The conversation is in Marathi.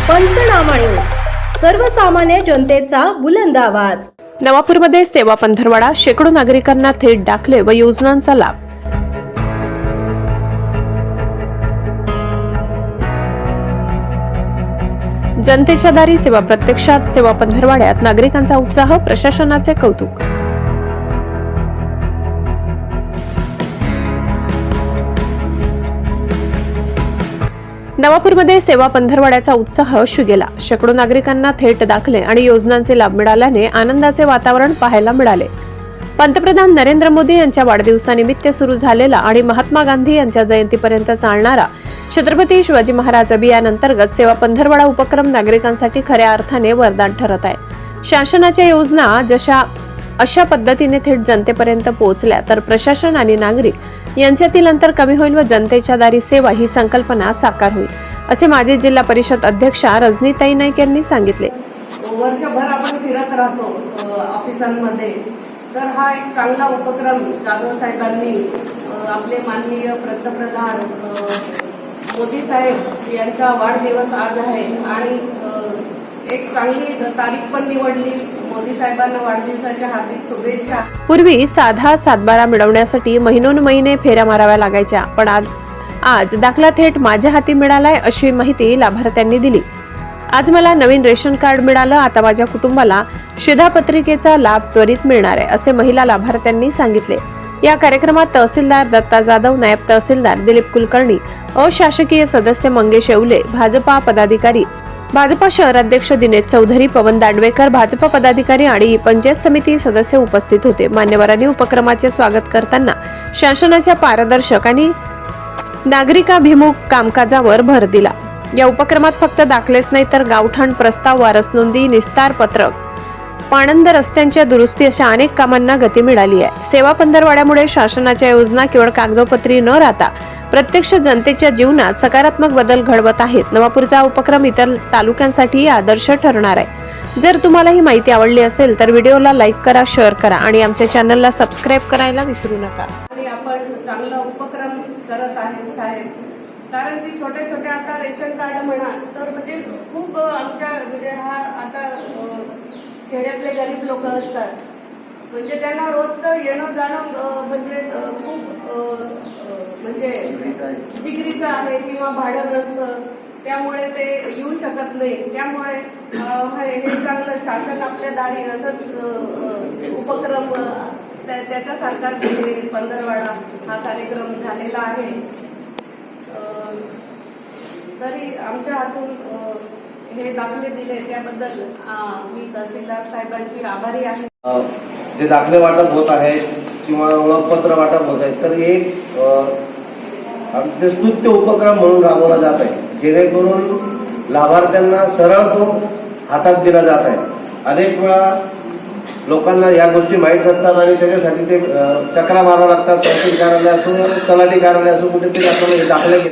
पंचनामा न्यूज, सर्वसामान्य जनतेचा बुलंद आवाज। नवापूरमध्ये सेवा पंधरवाडा, शेकडो नागरिकांना थेट दाखले व योजनांचा लाभ। जनतेच्या दारी सेवा, प्रत्यक्षात सेवा पंधरवाड्यात नागरिकांचा उत्साह, प्रशासनाचे कौतुक। नवापूरमध्ये सेवा पंधरवाड्याचा उत्साह शिगेला। शेकडो नागरिकांना थेट दाखले आणि योजनांचे लाभ मिळाल्याने आनंदाचे वातावरण पाहायला मिळाले। पंतप्रधान नरेंद्र मोदी यांच्या वाढदिवसानिमित्त सुरू झालेला आणि महात्मा गांधी यांच्या जयंतीपर्यंत चालणारा छत्रपती शिवाजी महाराज अभियान अंतर्गत सेवा पंधरवाडा उपक्रम नागरिकांसाठी खऱ्या अर्थाने वरदान ठरत आहे। शासनाच्या योजना अशा पद्धतीने थेट जनतेपर्यंत पोहोचल्या तर प्रशासन आणि नागरिक यांच्यातील अंतर कमी होईल व जनतेच्या दारी सेवा ही संकल्पना साकार होईल, असे माजी जिल्हा परिषद अध्यक्षा रजनीताई नाईक यांनी सांगितले। वर्षभर आपण फिरत राहतो ऑफिसांमध्ये, तर हा एक चांगला उपक्रम जाधव साहेबांनी, आपले माननीय पंतप्रधान मोदी साहेब यांचा वाढदिवस आज आहे आणि एक चांगली तारीख पण निवडली। मोदी साहेबांना वाढदिवसाच्या हार्दिक शुभेच्छा। पूर्वी साधा सातबारा मिळवण्यासाठी महिनोन्महिने फेऱ्या माराव्या लागायच्या, पण आज दाखला थेट माझ्या हाती मिळालाय, अशी माहिती लाभार्थ्यांनी दिली। आज मला नवीन रेशन कार्ड मिळालं, आता माझ्या कुटुंबाला शिधापत्रिकेचा लाभ त्वरित मिळणार आहे, असे महिला लाभार्थ्यांनी सांगितले। या कार्यक्रमात तहसीलदार दत्ता जाधव, नायब तहसीलदार दिलीप कुलकर्णी, अशासकीय सदस्य मंगेश येवले, भाजपा पदाधिकारी, भाजपा शहराध्यक्ष दिनेश चौधरी, पवन दांडवेकर, भाजपा पदाधिकारी आणि पंचायत समिती सदस्य उपस्थित होते। मान्यवरांनी उपक्रमाचे स्वागत करताना शासनाच्या पारदर्शक आणि नागरिकाभिमुख कामकाजावर भर दिला। या उपक्रमात फक्त दाखलेच नाही तर गावठाण प्रस्ताव, वारस नोंदी, निस्तार पत्रक, पाणंद रस्त्यांच्या दुरुस्ती अशा अनेक कामांना गती मिळाली आहे। सेवा पंधरवाड्यामुळे शासनाच्या योजना केवळ कागदोपत्री न राहता प्रत्यक्ष जनतेच्या जीवनात सकारात्मक बदल घडवत आहेत। नवापूरचा उपक्रम इतर तालुक्यांसाठी आदर्श ठरणार आहे। जर तुम्हाला ही माहिती आवडली असेल तर व्हिडिओला लाईक करा, शेअर करा आणि आमच्या चॅनलला सबस्क्राईब करायला विसरू नका। आणि आपण चांगला उपक्रम करत आहेत साहेब, कारण की छोट्या छोट्या आता रेशन कार्ड म्हणा तर म्हणजे खूप आमच्या म्हणजे हा आता खेड्यातले गरीब लोक असतात, म्हणजे त्यांना रोजचं येणं जाणं म्हणजे खूप म्हणजे जिगरीचं आहे किंवा भाडं नसतं, त्यामुळे ते येऊ शकत नाही। त्यामुळे हे चांगलं शासन आपल्या दारी असं उपक्रम त्याच्या सरकारने पंधरवाडा हा कार्यक्रम झालेला आहे। तरी आमच्या हातून हे दाखले दिले त्याबद्दल मी तहसीलदार साहेबांची आभारी आहे। जे दाखले वाटप होत आहेत किंवा ओळखपत्र वाटप होत आहेत तर एक ते स्तुत्य उपक्रम म्हणून राबवला जात आहे, जेणेकरून लाभार्थ्यांना सरळ तो हातात दिला जात आहे। अनेक वेळा लोकांना या गोष्टी माहीत नसतात आणि त्याच्यासाठी ते चक्रा मारावं लागतात, तहसील कार्यालय असो, तलाठी कार्यालय असो, कुठेतरी आपल्याला दाखले